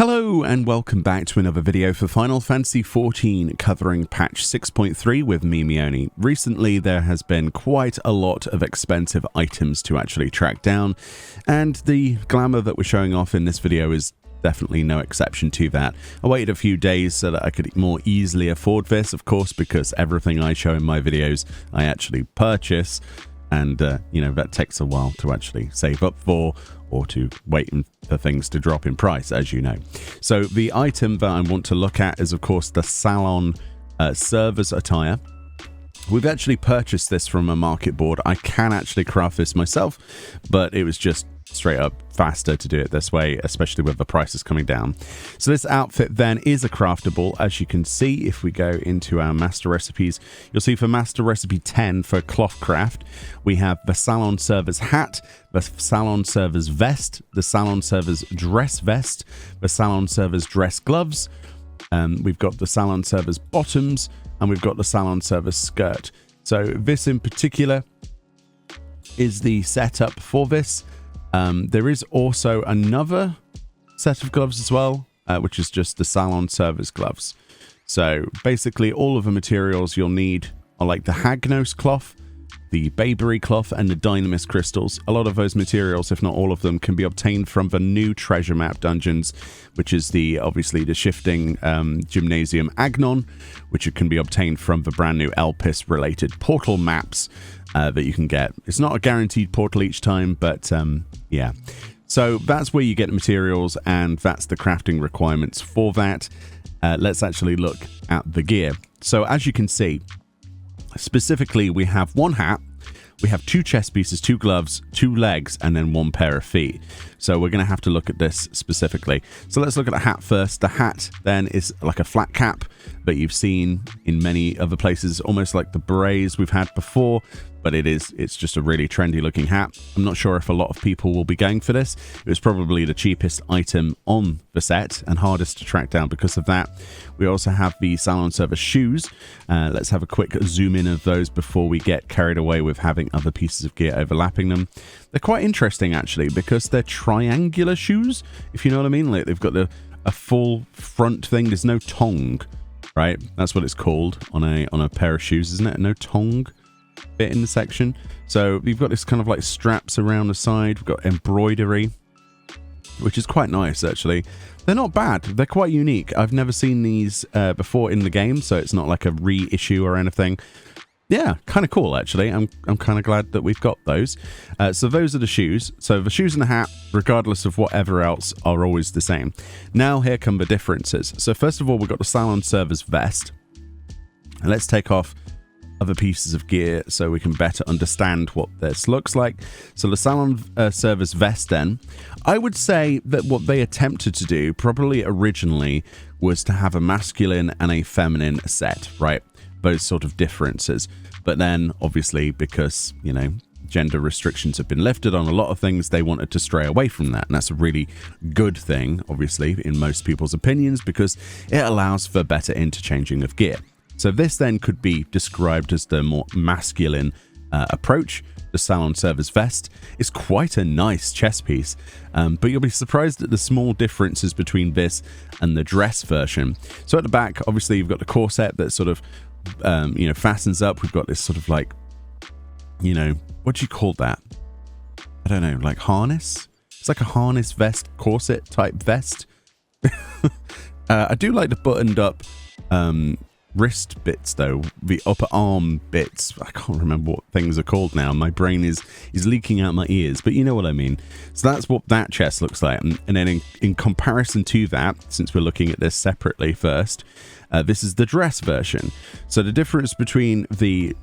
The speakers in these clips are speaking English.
Hello and welcome back to another video for Final Fantasy XIV covering patch 6.3 with me, Meoni. Recently there has been quite a lot of expensive items to actually track down, and the Glamour that we're showing off in this video is definitely no exception to that. I waited a few days so that I could more easily afford this, of course, because everything I show in my videos I actually purchase, and you know, that takes a while to actually save up for, or to wait for things to drop in price, as you know. So the item that I want to look at is, of course, the Salon server's attire. We've actually purchased this from a market board. I can actually craft this myself, but it was just straight up faster to do it this way, especially with the prices coming down. So this outfit then is a craftable, as you can see. If we go into our master recipes, you'll see for master recipe 10 for cloth craft, we have the Salon server's hat, the Salon server's vest, the Salon server's dress vest, the Salon server's dress gloves, we've got the Salon server's bottoms, and we've got the Salon server's skirt. So this in particular is the setup for this. There is also another set of gloves as well, which is just the Salon server's gloves. So basically all of the materials you'll need are like the Hagnos cloth, the Bayberry cloth, and the Dynamis crystals. A lot of those materials, if not all of them, can be obtained from the new treasure map dungeons, which is obviously the shifting gymnasium Agnon, which can be obtained from the brand new Elpis related portal maps that you can get. It's not a guaranteed portal each time, but yeah. So that's where you get the materials, and that's the crafting requirements for that. Let's actually look at the gear. So as you can see, specifically we have one hat, we have two chest pieces, two gloves, two legs, and then one pair of feet. So we're going to have to look at this specifically. So let's look at the hat first. The hat then is like a flat cap that you've seen in many other places, almost like the berets we've had before, but it's just a really trendy looking hat. I'm not sure if a lot of people will be going for this. It was probably the cheapest item on the set and hardest to track down because of that. We also have the Salon server shoes. Let's have a quick zoom in of those before we get carried away with having other pieces of gear overlapping them. They're quite interesting actually, because they're triangular shoes, if you know what I mean. Like they've got a full front thing. There's no tongue, right? That's what it's called on a pair of shoes, isn't it? No tongue bit in the section. So you've got this kind of like straps around the side. We've got embroidery, which is quite nice actually. They're not bad. They're quite unique. I've never seen these before in the game, so it's not like a reissue or anything. Yeah, kind of cool actually. I'm kind of glad that we've got those. So those are the shoes. So the shoes and the hat, regardless of whatever else, are always the same. Now here come the differences. So first of all, we've got the Salon server's vest. And let's take off other pieces of gear so we can better understand what this looks like. So the Salon server's vest then, I would say that what they attempted to do probably originally was to have a masculine and a feminine set, right? Those sort of differences. But then obviously because, you know, gender restrictions have been lifted on a lot of things, they wanted to stray away from that. And that's a really good thing, obviously, in most people's opinions, because it allows for better interchanging of gear. So this then could be described as the more masculine approach. The Salon server's vest is quite a nice chest piece, but you'll be surprised at the small differences between this and the dress version. So at the back, obviously, you've got the corset that sort of, you know, fastens up. We've got this sort of like, you know, what do you call that? I don't know, like harness? It's like a harness vest, corset type vest. I do like the buttoned up wrist bits though, the upper arm bits. I can't remember what things are called now. My brain is leaking out my ears, but you know what I mean. So that's what that chest looks like. And then in comparison to that, since we're looking at this separately first, this is the dress version. So the difference between the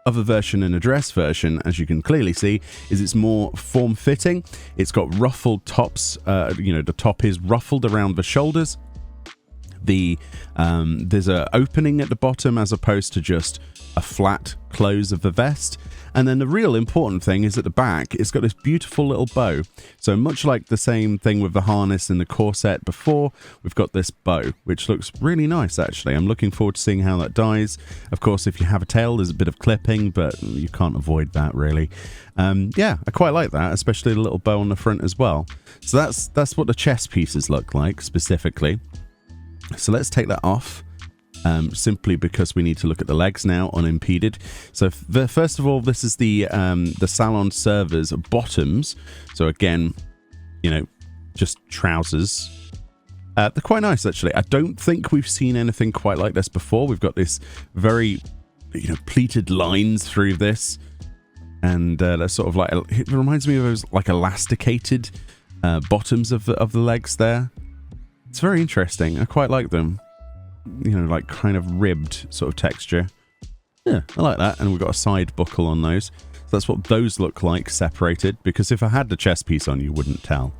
other version and the dress version, as you can clearly see, is it's more form-fitting. It's got ruffled tops. You know, the top is ruffled around the shoulders. there's a opening at the bottom as opposed to just a flat close of the vest. And then the real important thing is at the back, it's got this beautiful little bow. So much like the same thing with the harness and the corset before, we've got this bow, which looks really nice, actually. I'm looking forward to seeing how that dies. Of course, if you have a tail, there's a bit of clipping, but you can't avoid that, really. Yeah, I quite like that, especially the little bow on the front as well. So that's what the chest pieces look like, specifically. So let's take that off. Simply because we need to look at the legs now unimpeded. So first of all, this is the Salon servers bottoms. So again, you know, just trousers. They're quite nice, actually. I don't think we've seen anything quite like this before. We've got this very, you know, pleated lines through this, and they're sort of like, it reminds me of those like elasticated bottoms of the legs there. It's very interesting. I quite like them. You know, like kind of ribbed sort of texture. Yeah, I like that. And we've got a side buckle on those. So that's what those look like separated, because if I had the chest piece on, you wouldn't tell.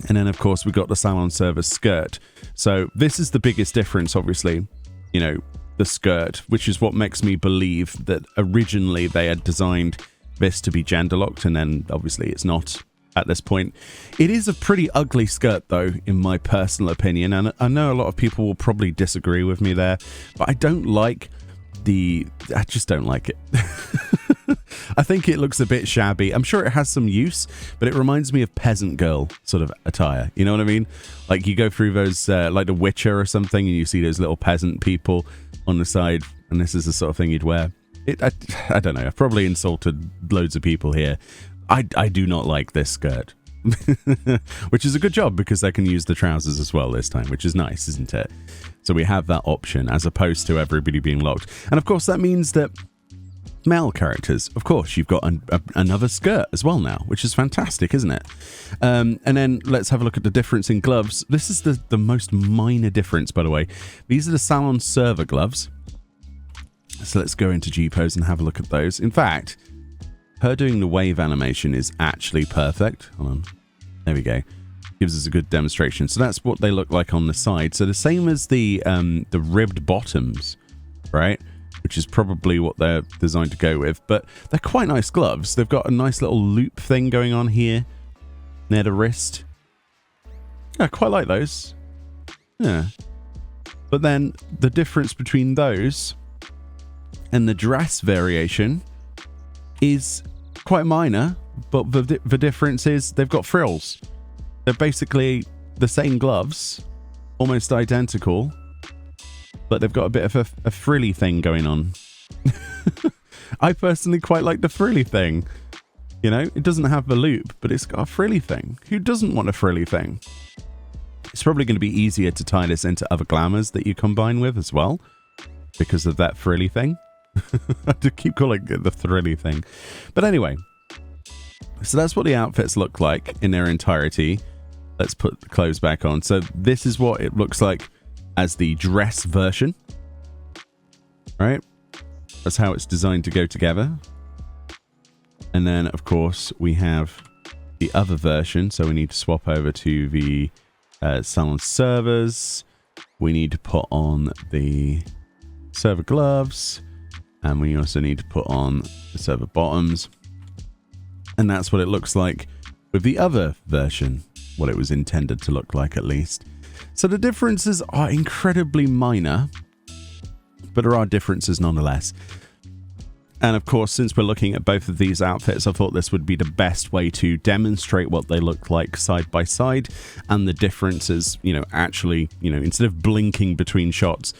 And then, of course, we've got the Salon server skirt. So this is the biggest difference, obviously, you know, the skirt, which is what makes me believe that originally they had designed this to be gender locked, and then obviously it's not. At this point, it is a pretty ugly skirt, though, in my personal opinion, and I know a lot of people will probably disagree with me there, but I don't like I just don't like it. I think it looks a bit shabby. I'm sure it has some use, but it reminds me of peasant girl sort of attire. You know what I mean? Like you go through those, like The Witcher or something, and you see those little peasant people on the side, and this is the sort of thing you'd wear. I don't know. I've probably insulted loads of people here. I do not like this skirt, which is a good job because I can use the trousers as well this time, which is nice, isn't it? So we have that option as opposed to everybody being locked. And of course, that means that male characters, of course, you've got another skirt as well now, which is fantastic, isn't it? And then let's have a look at the difference in gloves. This is the most minor difference, by the way. These are the Salon server gloves. So let's go into G-pose and have a look at those. In fact, her doing the wave animation is actually perfect. Hold on. There we go. Gives us a good demonstration. So that's what they look like on the side. So the same as the ribbed bottoms, right? Which is probably what they're designed to go with. But they're quite nice gloves. They've got a nice little loop thing going on here near the wrist. Yeah, I quite like those. Yeah. But then the difference between those and the dress variation is quite minor, but the difference is they've got frills. They're basically the same gloves, almost identical, but they've got a bit of a frilly thing going on. I personally quite like the frilly thing. You know, it doesn't have the loop, but it's got a frilly thing. Who doesn't want a frilly thing? It's probably going to be easier to tie this into other glamours that you combine with as well, because of that frilly thing. I have to keep calling it the thrilly thing. But anyway, so that's what the outfits look like in their entirety. Let's put the clothes back on. So this is what it looks like as the dress version. Right? That's how it's designed to go together. And then, of course, we have the other version. So we need to swap over to the Salon servers. We need to put on the server gloves. And we also need to put on the server bottoms. And that's what it looks like with the other version. What it was intended to look like, at least. So the differences are incredibly minor. But there are differences nonetheless. And of course, since we're looking at both of these outfits, I thought this would be the best way to demonstrate what they look like side by side. And the differences, you know, actually, you know, instead of blinking between shots,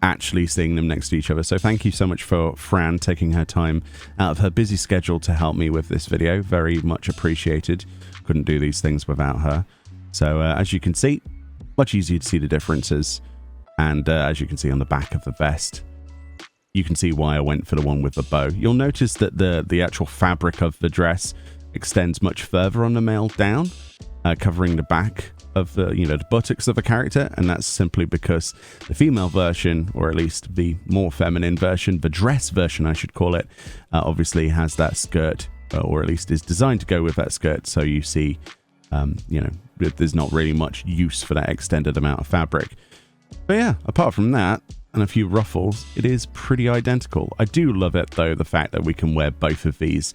actually seeing them next to each other. So thank you so much for Fran taking her time out of her busy schedule to help me with this video. Very much appreciated. Couldn't do these things without her. So as you can see, much easier to see the differences. And as you can see on the back of the vest, you can see why I went for the one with the bow. You'll notice that the actual fabric of the dress extends much further on the male down, covering the back of the, you know, the buttocks of the character, and that's simply because the female version, or at least the more feminine version, the dress version I should call it, obviously has that skirt, or at least is designed to go with that skirt, so you see You know, there's not really much use for that extended amount of fabric. But yeah, apart from that, and a few ruffles, it is pretty identical. I do love it, though, the fact that we can wear both of these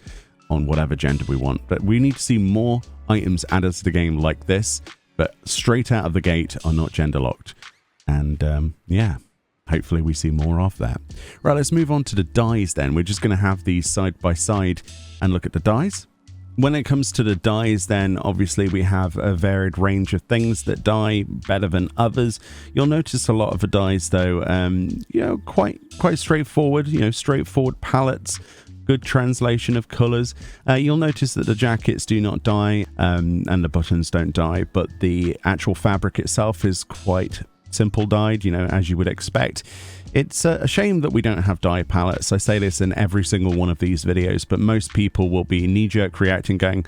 on whatever gender we want. But we need to see more items added to the game like this, but straight out of the gate are not gender locked. And yeah, hopefully we see more of that. Right, let's move on to the dyes then. We're just going to have these side by side and look at the dyes. When it comes to the dyes, then obviously we have a varied range of things that dye better than others. You'll notice a lot of the dyes, though, you know, quite straightforward. You know, straightforward palettes, good translation of colors. You'll notice that the jackets do not dye, and the buttons don't dye, but the actual fabric itself is quite simple dyed, you know, as you would expect. It's a shame that we don't have dye palettes. I say this in every single one of these videos, but most people will be knee-jerk reacting going,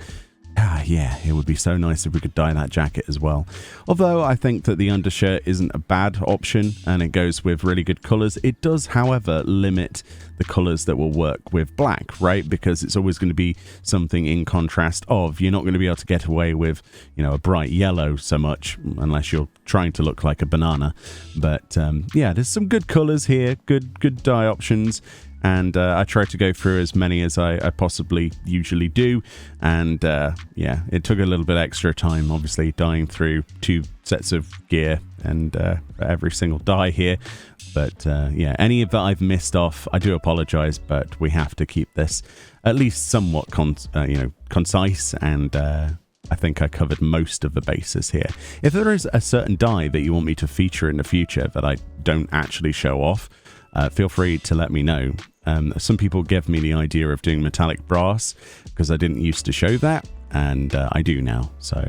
ah, yeah, it would be so nice if we could dye that jacket as well. Although I think that the undershirt isn't a bad option and it goes with really good colors. It does, however, limit the colors that will work with black, right? Because it's always going to be something in contrast of. You're not going to be able to get away with, you know, a bright yellow so much unless you're trying to look like a banana. But yeah, there's some good colors here, good dye options. And I tried to go through as many as I possibly usually do. And yeah, it took a little bit extra time, obviously, dyeing through 2 sets of gear and every single dye here. But yeah, any that I've missed off, I do apologize, but we have to keep this at least somewhat you know, concise. And I think I covered most of the bases here. If there is a certain dye that you want me to feature in the future that I don't actually show off, feel free to let me know. Some people give me the idea of doing metallic brass because I didn't used to show that, and I do now. So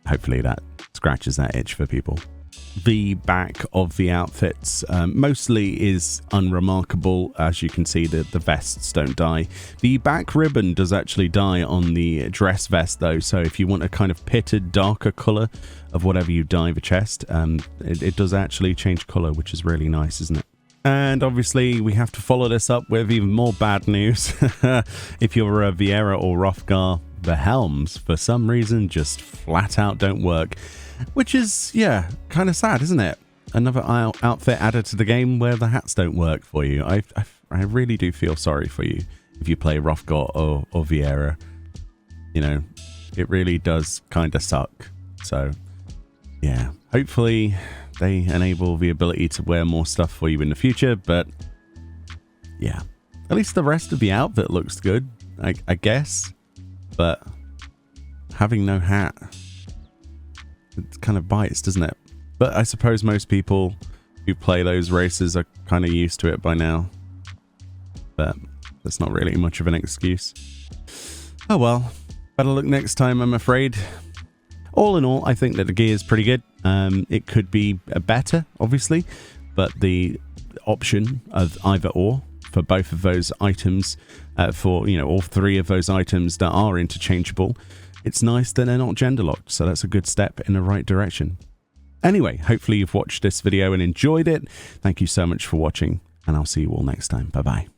hopefully that scratches that itch for people. The back of the outfits mostly is unremarkable. As you can see, the vests don't dye. The back ribbon does actually dye on the dress vest, though. So if you want a kind of pitted, darker color of whatever you dye the chest, it does actually change color, which is really nice, isn't it? And obviously, we have to follow this up with even more bad news. If you're a Viera or Hrothgar, the helms, for some reason, just flat out don't work. Which is, yeah, kind of sad, isn't it? Another outfit added to the game where the hats don't work for you. I really do feel sorry for you if you play Hrothgar or Viera. You know, it really does kind of suck. So, yeah, hopefully they enable the ability to wear more stuff for you in the future, but yeah, at least the rest of the outfit looks good, I guess, but having no hat, it kind of bites, doesn't it? But I suppose most people who play those races are kind of used to it by now, but that's not really much of an excuse. Oh well, better luck next time, I'm afraid. All in all, I think that the gear is pretty good. It could be better, obviously, but the option of either or for both of those items, for, you know, all 3 of those items that are interchangeable, it's nice that they're not gender locked. So that's a good step in the right direction. Anyway, hopefully you've watched this video and enjoyed it. Thank you so much for watching, and I'll see you all next time. Bye bye.